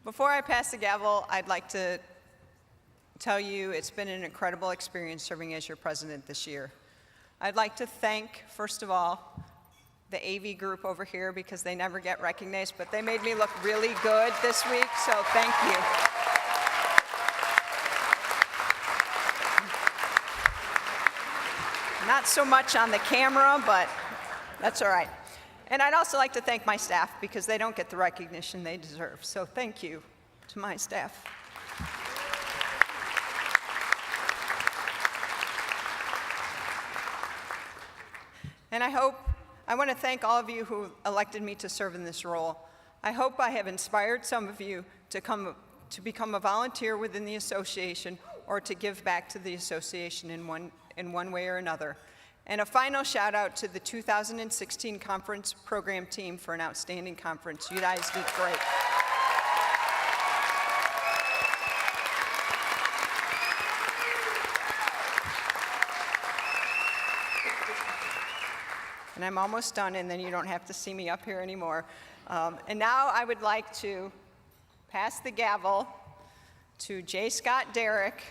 Before I pass the gavel, I'd like to tell you it's been an incredible experience serving as your president this year. I'd like to thank, first of all, the AV group over here because they never get recognized, but they made me look really good this week, so thank you. Not so much on the camera, but that's all right. And I'd also like to thank my staff because they don't get the recognition they deserve. So thank you to my staff. And I want to thank all of you who elected me to serve in this role. I hope I have inspired some of you to become a volunteer within the association or to give back to the association in one way or another. And a final shout out to the 2016 conference program team for an outstanding conference. You guys did great. And I'm almost done, and then you don't have to see me up here anymore. And now I would like to pass the gavel to J. Scott Derrick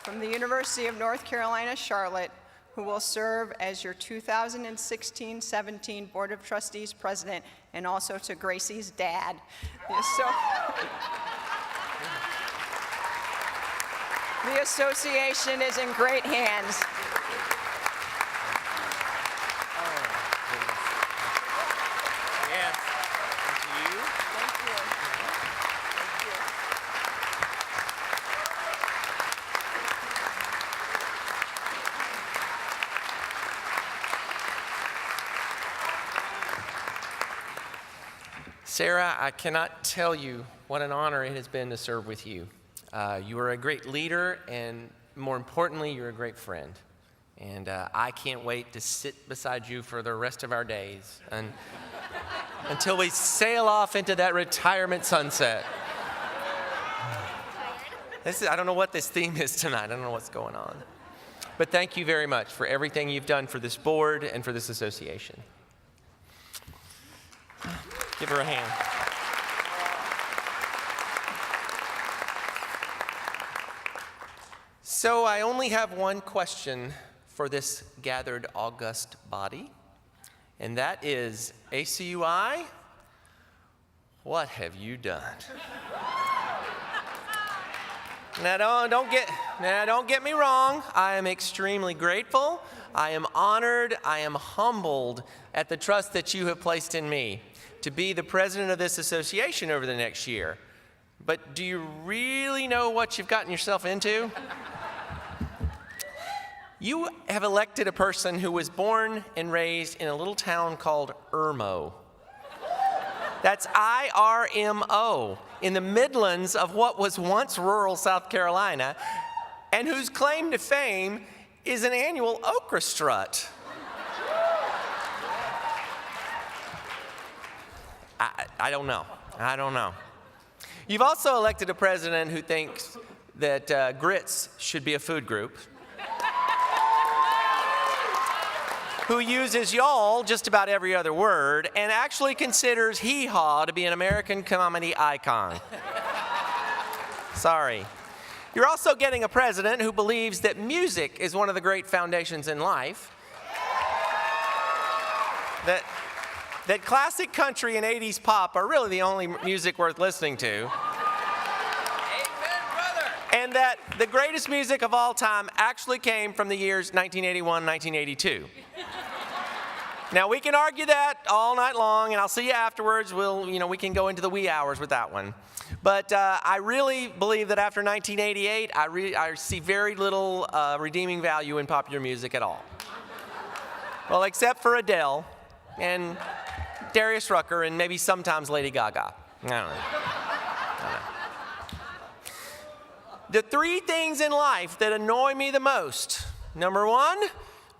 from the University of North Carolina, Charlotte, who will serve as your 2016-17 Board of Trustees president, and also to Gracie's dad. The association is in great hands. Sarah, I cannot tell you what an honor it has been to serve with you. You are a great leader, and more importantly, you're a great friend. And I can't wait to sit beside you for the rest of our days until we sail off into that retirement sunset. I don't know what this theme is tonight. I don't know what's going on. But thank you very much for everything you've done for this board and for this association. Give her a hand. So I only have one question for this gathered august body, and that is, ACUI, what have you done? Now don't get me wrong. I am extremely grateful. I am honored. I am humbled at the trust that you have placed in me to be the president of this association over the next year. But do you really know what you've gotten yourself into? You have elected a person who was born and raised in a little town called Irmo. That's I-R-M-O, in the Midlands of what was once rural South Carolina, and whose claim to fame is an annual okra strut. I don't know. You've also elected a president who thinks that grits should be a food group, who uses y'all just about every other word, and actually considers hee-haw to be an American comedy icon. Sorry. You're also getting a president who believes that music is one of the great foundations in life, that classic country and 80s pop are really the only music worth listening to. Amen, brother. And that the greatest music of all time actually came from the years 1981, 1982. Now, we can argue that all night long, and I'll see you afterwards. We can go into the wee hours with that one. But I really believe that after 1988, I see very little redeeming value in popular music at all. Well, except for Adele and Darius Rucker, and maybe sometimes Lady Gaga. I don't know. The three things in life that annoy me the most. Number one,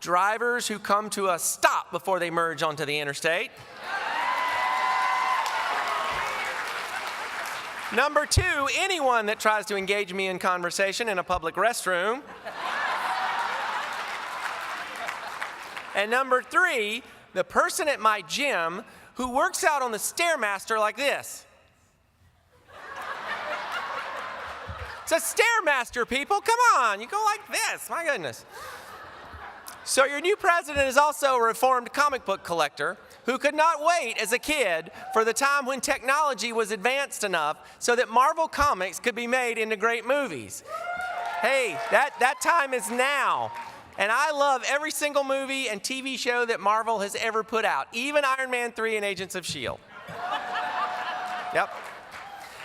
drivers who come to a stop before they merge onto the interstate. Number two, anyone that tries to engage me in conversation in a public restroom. And number three, the person at my gym who works out on the Stairmaster like this. It's a Stairmaster, people. Come on, you go like this. My goodness. So your new president is also a reformed comic book collector who could not wait as a kid for the time when technology was advanced enough so that Marvel Comics could be made into great movies. Hey, that time is now. And I love every single movie and TV show that Marvel has ever put out, even Iron Man 3 and Agents of S.H.I.E.L.D. Yep.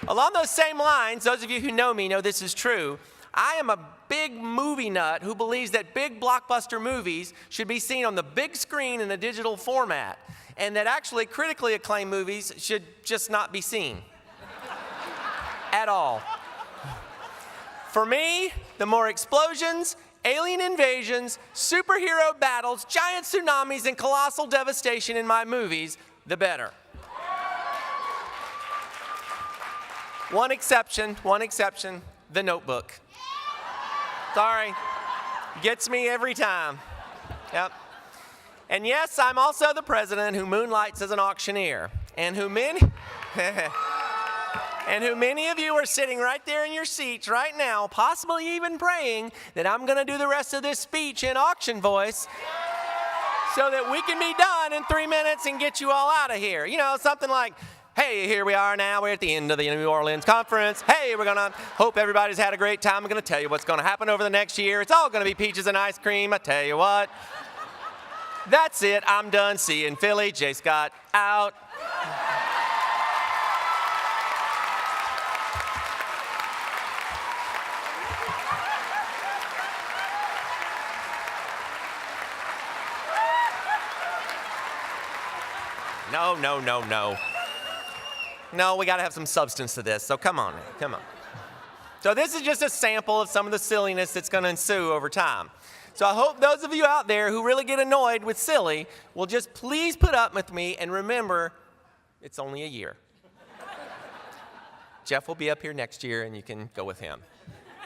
Along those same lines, those of you who know me know this is true. I am a big movie nut who believes that big blockbuster movies should be seen on the big screen in a digital format, and that actually critically acclaimed movies should just not be seen at all. For me, the more explosions, alien invasions, superhero battles, giant tsunamis, and colossal devastation in my movies, the better. One exception, The Notebook. Sorry, gets me every time. Yep. And yes, I'm also the president who moonlights as an auctioneer, and who many of you are sitting right there in your seats right now, possibly even praying that I'm going to do the rest of this speech in auction voice so that we can be done in 3 minutes and get you all out of here. You know, something like, hey, here we are now. We're at the end of the New Orleans conference. Hey, we're going to hope everybody's had a great time. I'm going to tell you what's going to happen over the next year. It's all going to be peaches and ice cream. I tell you what. That's it. I'm done. See you in Philly. J. Scott, out. No. No, we got to have some substance to this, so come on. So this is just a sample of some of the silliness that's going to ensue over time. So I hope those of you out there who really get annoyed with silly will just please put up with me and remember it's only a year. Jeff will be up here next year and you can go with him.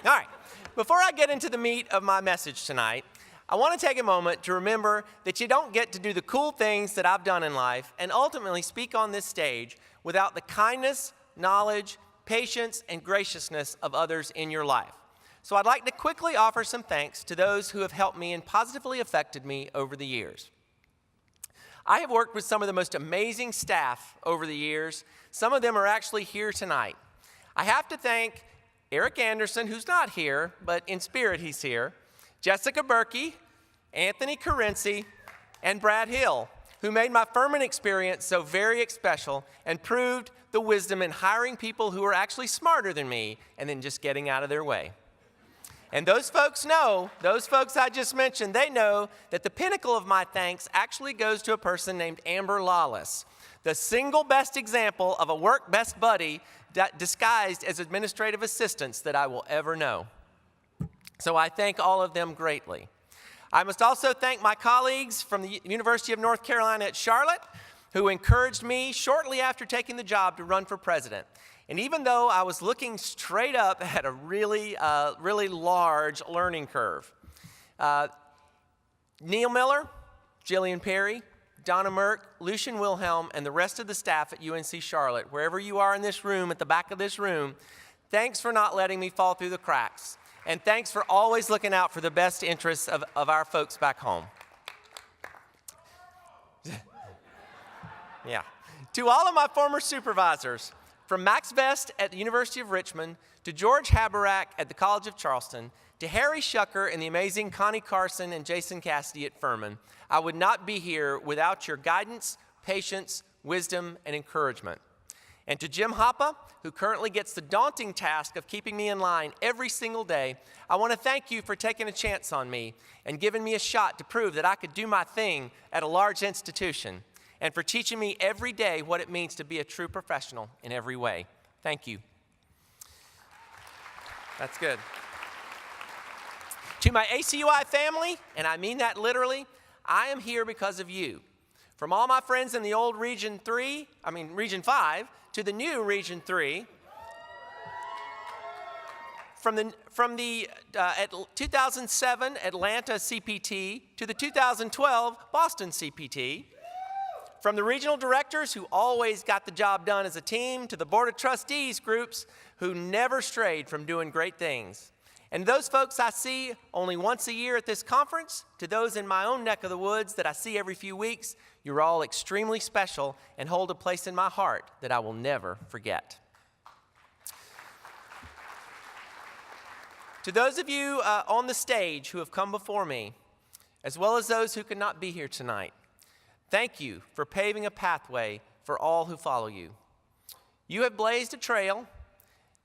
All right, before I get into the meat of my message tonight, I want to take a moment to remember that you don't get to do the cool things that I've done in life and ultimately speak on this stage without the kindness, knowledge, patience, and graciousness of others in your life. So I'd like to quickly offer some thanks to those who have helped me and positively affected me over the years. I have worked with some of the most amazing staff over the years. Some of them are actually here tonight. I have to thank Eric Anderson, who's not here, but in spirit he's here, Jessica Berkey, Anthony Carenci, and Brad Hill, who made my Furman experience so very special and proved the wisdom in hiring people who are actually smarter than me and then just getting out of their way. And those folks I just mentioned, they know that the pinnacle of my thanks actually goes to a person named Amber Lawless, the single best example of a work best buddy disguised as administrative assistants that I will ever know. So I thank all of them greatly. I must also thank my colleagues from the University of North Carolina at Charlotte, who encouraged me shortly after taking the job to run for president. And even though I was looking straight up at a really large learning curve, Neil Miller, Jillian Perry, Donna Merck, Lucian Wilhelm, and the rest of the staff at UNC Charlotte, wherever you are in this room, at the back of this room, thanks for not letting me fall through the cracks. And thanks for always looking out for the best interests of our folks back home. Yeah. To all of my former supervisors, from Max Vest at the University of Richmond, to George Haberak at the College of Charleston, to Harry Shucker and the amazing Connie Carson and Jason Cassidy at Furman, I would not be here without your guidance, patience, wisdom, and encouragement. And to Jim Hoppe, who currently gets the daunting task of keeping me in line every single day, I want to thank you for taking a chance on me and giving me a shot to prove that I could do my thing at a large institution, and for teaching me every day what it means to be a true professional in every way. Thank you. That's good. To my ACUI family, and I mean that literally, I am here because of you. From all my friends in the old Region 5, to the new Region 3, from the 2007 Atlanta CPT to the 2012 Boston CPT, From the regional directors who always got the job done as a team, to the board of trustees groups who never strayed from doing great things. And those folks I see only once a year at this conference, to those in my own neck of the woods that I see every few weeks, you're all extremely special and hold a place in my heart that I will never forget. To those of you on the stage who have come before me, as well as those who could not be here tonight, thank you for paving a pathway for all who follow you. You have blazed a trail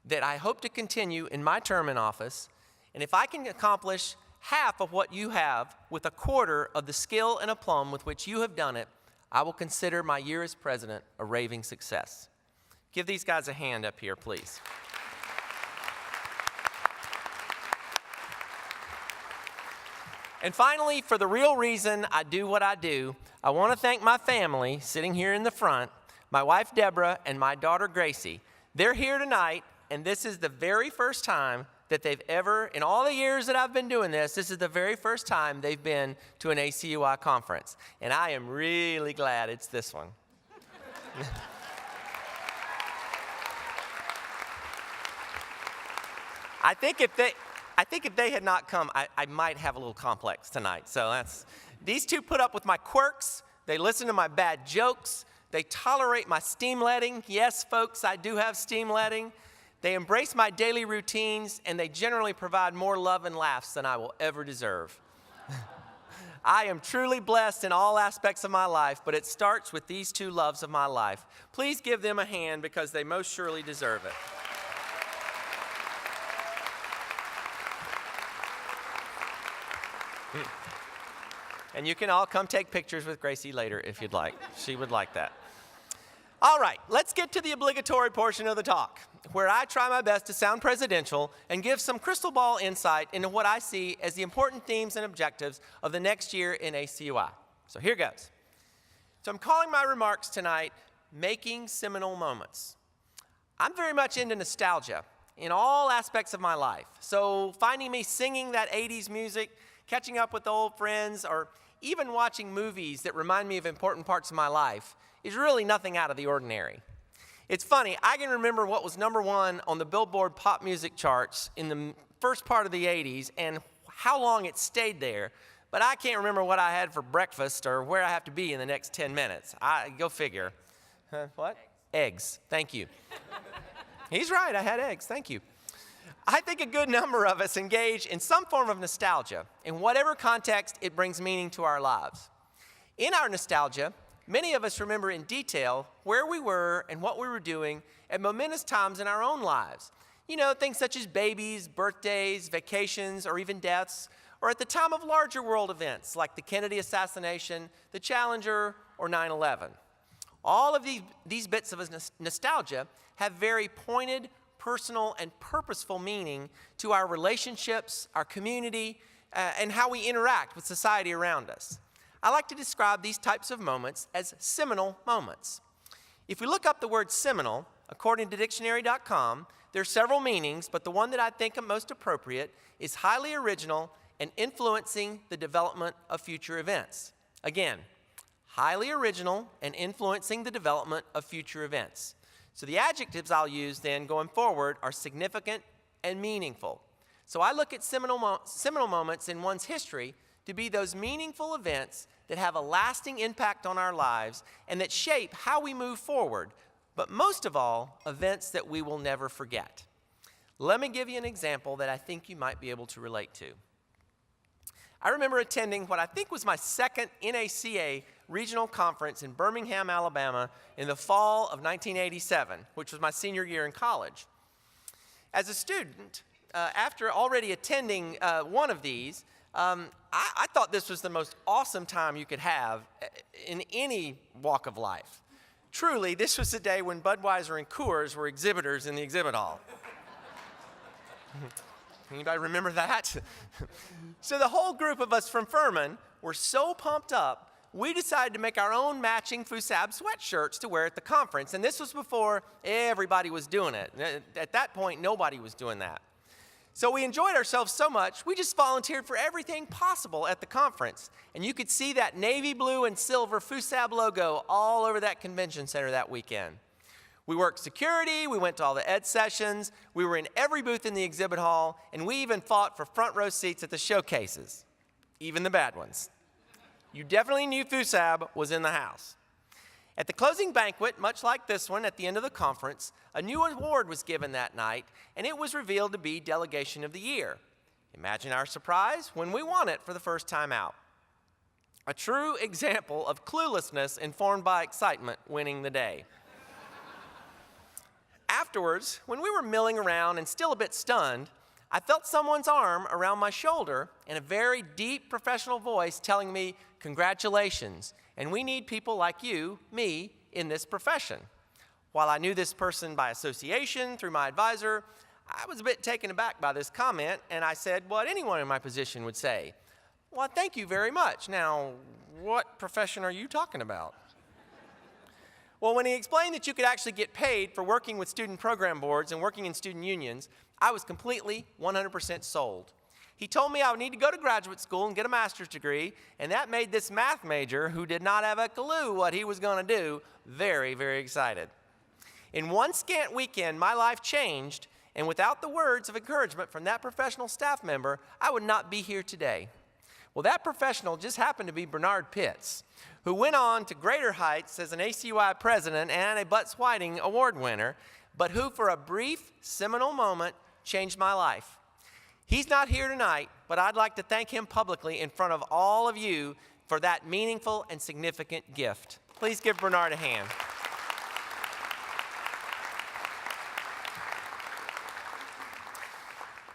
that I hope to continue in my term in office, and if I can accomplish half of what you have with a quarter of the skill and aplomb with which you have done it, I will consider my year as president a raving success. Give these guys a hand up here, please. And finally, for the real reason I do what I do, I want to thank my family sitting here in the front, my wife Deborah and my daughter Gracie. They're here tonight, and this is the very first time that they've ever, in all the years that I've been doing this is the very first time they've been to an ACUI conference. And I am really glad it's this one. I think if they had not come, I might have a little complex tonight. So these two put up with my quirks. They listen to my bad jokes. They tolerate my steamletting. Yes, folks, I do have steamletting. They embrace my daily routines, and they generally provide more love and laughs than I will ever deserve. I am truly blessed in all aspects of my life, but it starts with these two loves of my life. Please give them a hand because they most surely deserve it. And you can all come take pictures with Gracie later if you'd like. She would like that. All right, let's get to the obligatory portion of the talk, where I try my best to sound presidential and give some crystal ball insight into what I see as the important themes and objectives of the next year in ACUI. So here goes. So I'm calling my remarks tonight, Making Seminal Moments. I'm very much into nostalgia in all aspects of my life. So finding me singing that 80s music, catching up with old friends, or even watching movies that remind me of important parts of my life is really nothing out of the ordinary. It's funny, I can remember what was #1 on the Billboard pop music charts in the first part of the 80s and how long it stayed there, but I can't remember what I had for breakfast or where I have to be in the next 10 minutes. Go figure. What? Eggs. Thank you. He's right, I had eggs. Thank you. I think a good number of us engage in some form of nostalgia. In whatever context, it brings meaning to our lives. In our nostalgia, many of us remember in detail where we were and what we were doing at momentous times in our own lives. You know, things such as babies, birthdays, vacations, or even deaths, or at the time of larger world events like the Kennedy assassination, the Challenger, or 9/11. All of these bits of nostalgia have very pointed, personal, and purposeful meaning to our relationships, our community, and how we interact with society around us. I like to describe these types of moments as seminal moments. If we look up the word seminal, according to dictionary.com, there are several meanings, but the one that I think is most appropriate is highly original and influencing the development of future events. Again, highly original and influencing the development of future events. So the adjectives I'll use then going forward are significant and meaningful. So I look at seminal moments in one's history to be those meaningful events that have a lasting impact on our lives and that shape how we move forward, but most of all, events that we will never forget. Let me give you an example that I think you might be able to relate to. I remember attending what I think was my second NACA regional conference in Birmingham, Alabama in the fall of 1987, which was my senior year in college. As a student, after already attending one of these, I thought this was the most awesome time you could have in any walk of life. Truly, this was the day when Budweiser and Coors were exhibitors in the exhibit hall. Anybody remember that? So the whole group of us from Furman were so pumped up, we decided to make our own matching Fusab sweatshirts to wear at the conference. And this was before everybody was doing it. At that point, nobody was doing that. So we enjoyed ourselves so much, we just volunteered for everything possible at the conference. And you could see that navy blue and silver FUSAB logo all over that convention center that weekend. We worked security, we went to all the ed sessions, we were in every booth in the exhibit hall, and we even fought for front row seats at the showcases, even the bad ones. You definitely knew FUSAB was in the house. At the closing banquet, much like this one at the end of the conference, a new award was given that night, and it was revealed to be Delegation of the Year. Imagine our surprise when we won it for the first time out. A true example of cluelessness informed by excitement winning the day. Afterwards, when we were milling around and still a bit stunned, I felt someone's arm around my shoulder and a very deep professional voice telling me, "Congratulations, and we need people like you, me, in this profession." While I knew this person by association through my advisor, I was a bit taken aback by this comment, and I said what anyone in my position would say. "Well, thank you very much. Now, what profession are you talking about?" Well, when he explained that you could actually get paid for working with student program boards and working in student unions, I was completely 100% sold. He told me I would need to go to graduate school and get a master's degree, and that made this math major, who did not have a clue what he was going to do, very, very excited. In one scant weekend, my life changed, and without the words of encouragement from that professional staff member, I would not be here today. Well, that professional just happened to be Bernard Pitts, who went on to greater heights as an ACUI president and a Butts Whiting award winner, but who for a brief, seminal moment changed my life. He's not here tonight, but I'd like to thank him publicly in front of all of you for that meaningful and significant gift. Please give Bernard a hand.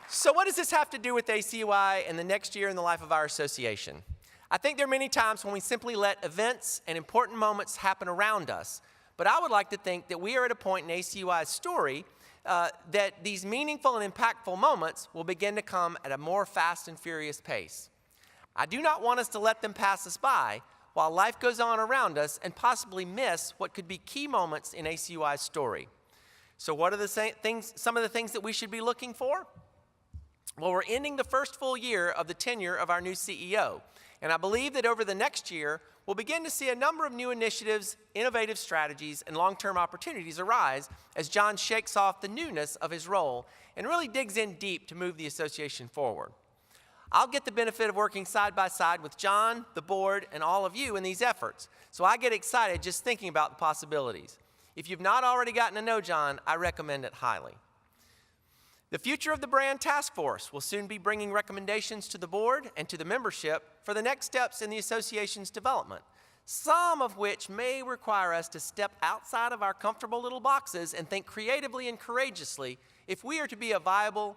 So what does this have to do with ACUI and the next year in the life of our association? I think there are many times when we simply let events and important moments happen around us, but I would like to think that we are at a point in ACUI's story that these meaningful and impactful moments will begin to come at a more fast and furious pace. I do not want us to let them pass us by while life goes on around us and possibly miss what could be key moments in ACUI's story. So what are some of the things that we should be looking for? Well, we're ending the first full year of the tenure of our new CEO, and I believe that over the next year, we'll begin to see a number of new initiatives, innovative strategies, and long-term opportunities arise as John shakes off the newness of his role and really digs in deep to move the association forward. I'll get the benefit of working side by side with John, the board, and all of you in these efforts, so I get excited just thinking about the possibilities. If you've not already gotten to know John, I recommend it highly. The Future of the Brand Task Force will soon be bringing recommendations to the board and to the membership for the next steps in the association's development, some of which may require us to step outside of our comfortable little boxes and think creatively and courageously if we are to be viable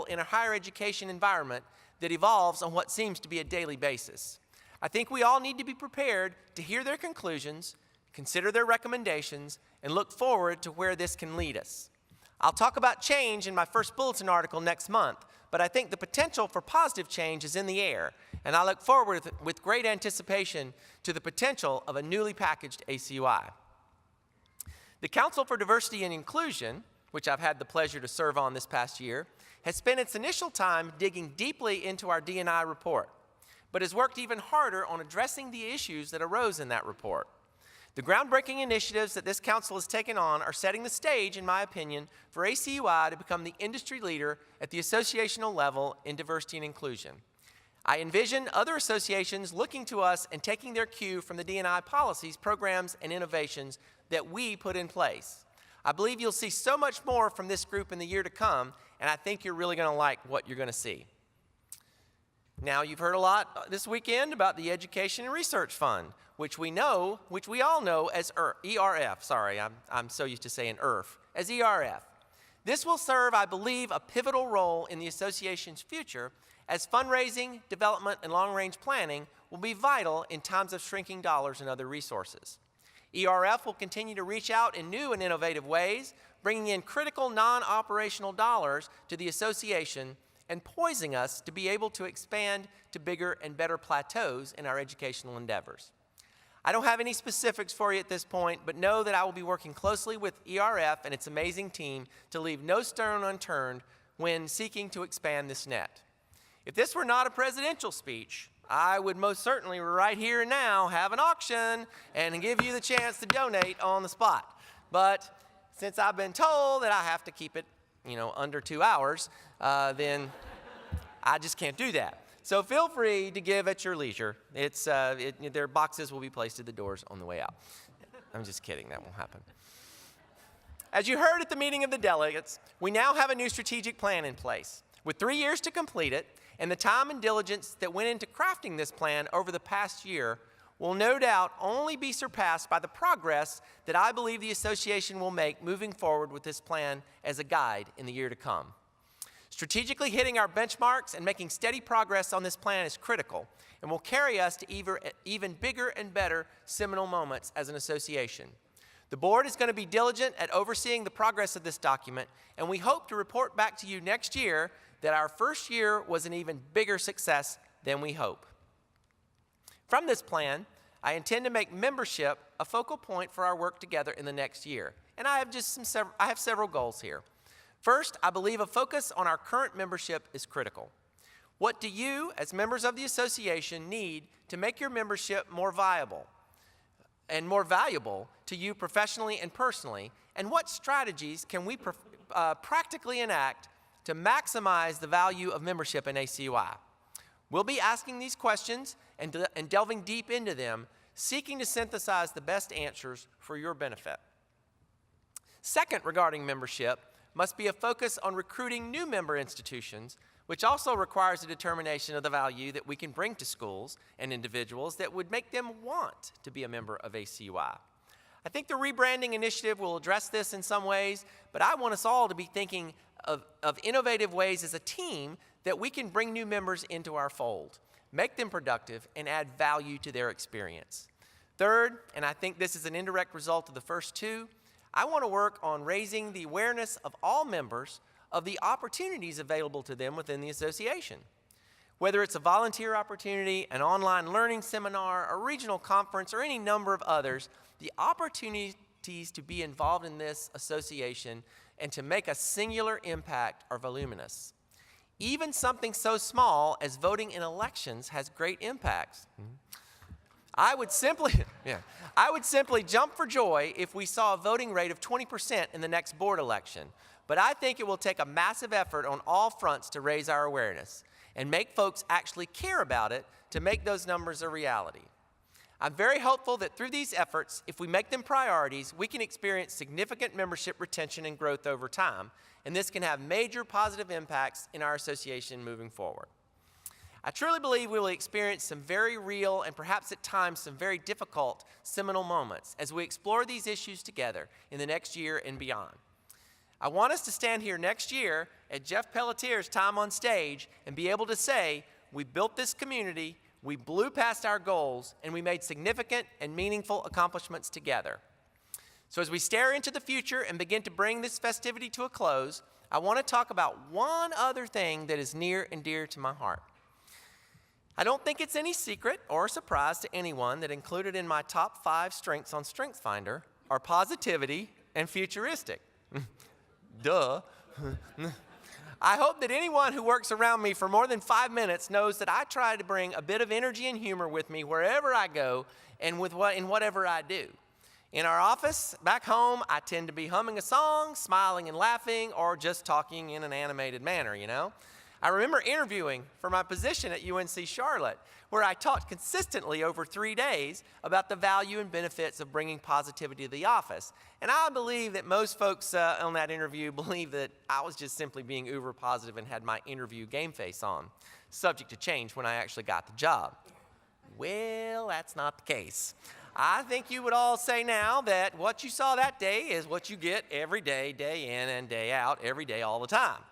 in a higher education environment that evolves on what seems to be a daily basis. I think we all need to be prepared to hear their conclusions, consider their recommendations, and look forward to where this can lead us. I'll talk about change in my first bulletin article next month, but I think the potential for positive change is in the air, and I look forward with great anticipation to the potential of a newly packaged ACUI. The Council for Diversity and Inclusion, which I've had the pleasure to serve on this past year, has spent its initial time digging deeply into our D&I report, but has worked even harder on addressing the issues that arose in that report. The groundbreaking initiatives that this council has taken on are setting the stage, in my opinion, for ACUI to become the industry leader at the associational level in diversity and inclusion. I envision other associations looking to us and taking their cue from the D&I policies, programs, and innovations that we put in place. I believe you'll see so much more from this group in the year to come, and I think you're really going to like what you're going to see. Now, you've heard a lot this weekend about the Education and Research Fund, which we all know as ERF. Sorry, I'm so used to saying ERF, as ERF. This will serve, I believe, a pivotal role in the association's future, as fundraising, development, and long-range planning will be vital in times of shrinking dollars and other resources. ERF will continue to reach out in new and innovative ways, bringing in critical non-operational dollars to the association and poising us to be able to expand to bigger and better plateaus in our educational endeavors. I don't have any specifics for you at this point, but know that I will be working closely with ERF and its amazing team to leave no stone unturned when seeking to expand this net. If this were not a presidential speech, I would most certainly right here and now have an auction and give you the chance to donate on the spot. But since I've been told that I have to keep it, under 2 hours, then I just can't do that. So feel free to give at your leisure. Their boxes will be placed at the doors on the way out. I'm just kidding, that won't happen. As you heard at the meeting of the delegates, we now have a new strategic plan in place. With 3 years to complete it, and the time and diligence that went into crafting this plan over the past year will no doubt only be surpassed by the progress that I believe the association will make moving forward with this plan as a guide in the year to come. Strategically hitting our benchmarks and making steady progress on this plan is critical and will carry us to even bigger and better seminal moments as an association. The board is going to be diligent at overseeing the progress of this document, and we hope to report back to you next year that our first year was an even bigger success than we hope. From this plan, I intend to make membership a focal point for our work together in the next year, and I have several goals here. First, I believe a focus on our current membership is critical. What do you, as members of the association, need to make your membership more viable and more valuable to you professionally and personally, and what strategies can we practically enact to maximize the value of membership in ACUI? We'll be asking these questions and delving deep into them, seeking to synthesize the best answers for your benefit. Second, regarding membership, must be a focus on recruiting new member institutions, which also requires a determination of the value that we can bring to schools and individuals that would make them want to be a member of ACUI. I think the rebranding initiative will address this in some ways, but I want us all to be thinking of innovative ways as a team that we can bring new members into our fold, make them productive, and add value to their experience. Third, and I think this is an indirect result of the first two, I want to work on raising the awareness of all members of the opportunities available to them within the association. Whether it's a volunteer opportunity, an online learning seminar, a regional conference, or any number of others, the opportunities to be involved in this association and to make a singular impact are voluminous. Even something so small as voting in elections has great impacts. I would simply jump for joy if we saw a voting rate of 20% in the next board election. But I think it will take a massive effort on all fronts to raise our awareness and make folks actually care about it to make those numbers a reality. I'm very hopeful that through these efforts, if we make them priorities, we can experience significant membership retention and growth over time, and this can have major positive impacts in our association moving forward. I truly believe we will experience some very real and perhaps at times some very difficult seminal moments as we explore these issues together in the next year and beyond. I want us to stand here next year at Jeff Pelletier's time on stage and be able to say, we built this community, we blew past our goals, and we made significant and meaningful accomplishments together. So as we stare into the future and begin to bring this festivity to a close, I want to talk about one other thing that is near and dear to my heart. I don't think it's any secret or a surprise to anyone that included in my top 5 strengths on StrengthsFinder are positivity and futuristic. Duh. I hope that anyone who works around me for more than 5 minutes knows that I try to bring a bit of energy and humor with me wherever I go and in whatever I do. In our office, back home, I tend to be humming a song, smiling and laughing, or just talking in an animated manner, I remember interviewing for my position at UNC Charlotte, where I talked consistently over 3 days about the value and benefits of bringing positivity to the office. And I believe that most folks on that interview believe that I was just simply being uber positive and had my interview game face on, subject to change when I actually got the job. Well, that's not the case. I think you would all say now that what you saw that day is what you get every day, day in and day out, every day, all the time.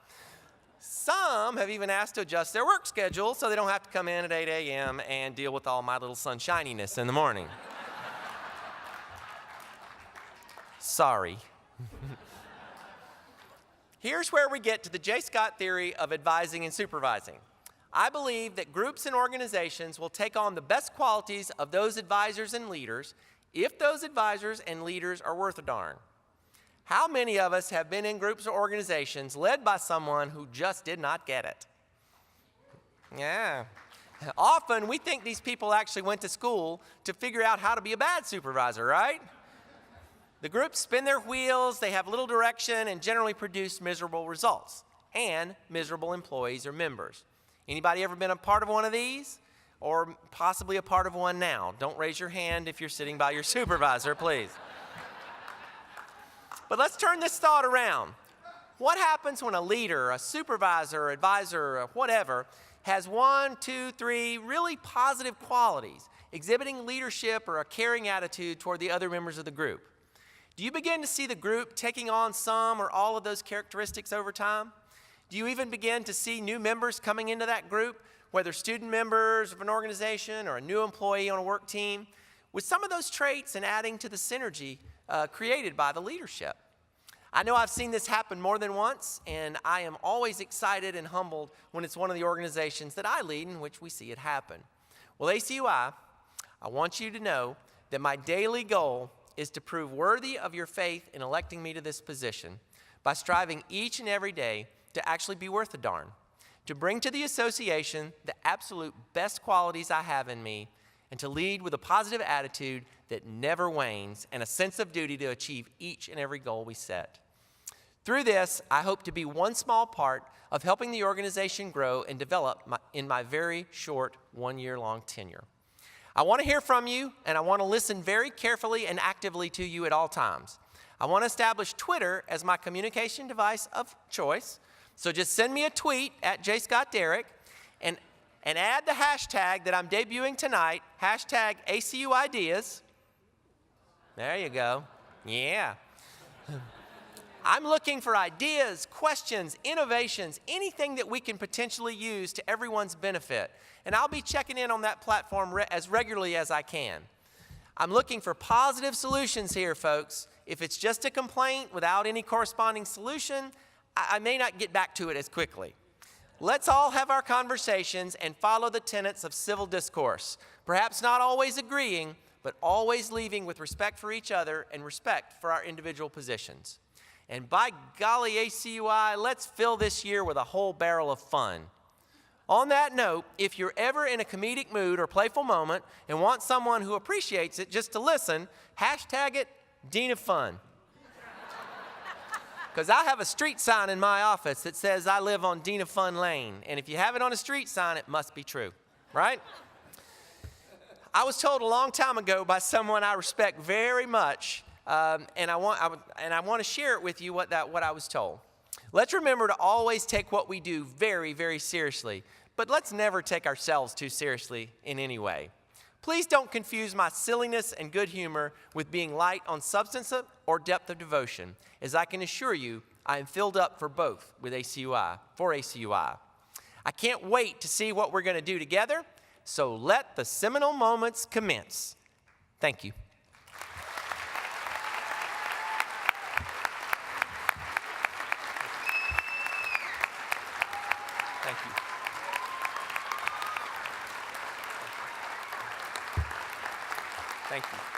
Some have even asked to adjust their work schedule so they don't have to come in at 8 a.m. and deal with all my little sunshininess in the morning. Sorry. Here's where we get to the J. Scott theory of advising and supervising. I believe that groups and organizations will take on the best qualities of those advisors and leaders if those advisors and leaders are worth a darn. How many of us have been in groups or organizations led by someone who just did not get it? Yeah. Often we think these people actually went to school to figure out how to be a bad supervisor, right? The groups spin their wheels, they have little direction, and generally produce miserable results and miserable employees or members. Anybody ever been a part of one of these? Or possibly a part of one now? Don't raise your hand if you're sitting by your supervisor, please. But let's turn this thought around. What happens when a leader, a supervisor, advisor, or whatever, has 1, 2, 3 really positive qualities, exhibiting leadership or a caring attitude toward the other members of the group? Do you begin to see the group taking on some or all of those characteristics over time? Do you even begin to see new members coming into that group, whether student members of an organization or a new employee on a work team, with some of those traits and adding to the synergy created by the leadership? I know I've seen this happen more than once, and I am always excited and humbled when it's one of the organizations that I lead in which we see it happen. Well, ACUI, I want you to know that my daily goal is to prove worthy of your faith in electing me to this position by striving each and every day to actually be worth a darn, to bring to the association the absolute best qualities I have in me, and to lead with a positive attitude that never wanes and a sense of duty to achieve each and every goal we set. Through this, I hope to be one small part of helping the organization grow and develop in my very short 1-year-long tenure. I want to hear from you, and I want to listen very carefully and actively to you at all times. I want to establish Twitter as my communication device of choice, so just send me a tweet at jscottderrick and add the hashtag that I'm debuting tonight, hashtag ACUideas. There you go. Yeah. I'm looking for ideas, questions, innovations, anything that we can potentially use to everyone's benefit. And I'll be checking in on that platform as regularly as I can. I'm looking for positive solutions here, folks. If it's just a complaint without any corresponding solution, I may not get back to it as quickly. Let's all have our conversations and follow the tenets of civil discourse, perhaps not always agreeing, but always leaving with respect for each other and respect for our individual positions. And by golly, ACUI, let's fill this year with a whole barrel of fun. On that note, if you're ever in a comedic mood or playful moment and want someone who appreciates it just to listen, hashtag it Dean of Fun. Because I have a street sign in my office that says I live on Dean of Fun Lane. And if you have it on a street sign, it must be true, right? I was told a long time ago by someone I respect very much, and I want to share it with you what I was told. Let's remember to always take what we do very, very seriously, but let's never take ourselves too seriously in any way. Please don't confuse my silliness and good humor with being light on substance or depth of devotion, as I can assure you I am filled up for both with ACUI, for ACUI. I can't wait to see what we're going to do together, so let the seminal moments commence. Thank you. Thank you. Thank you.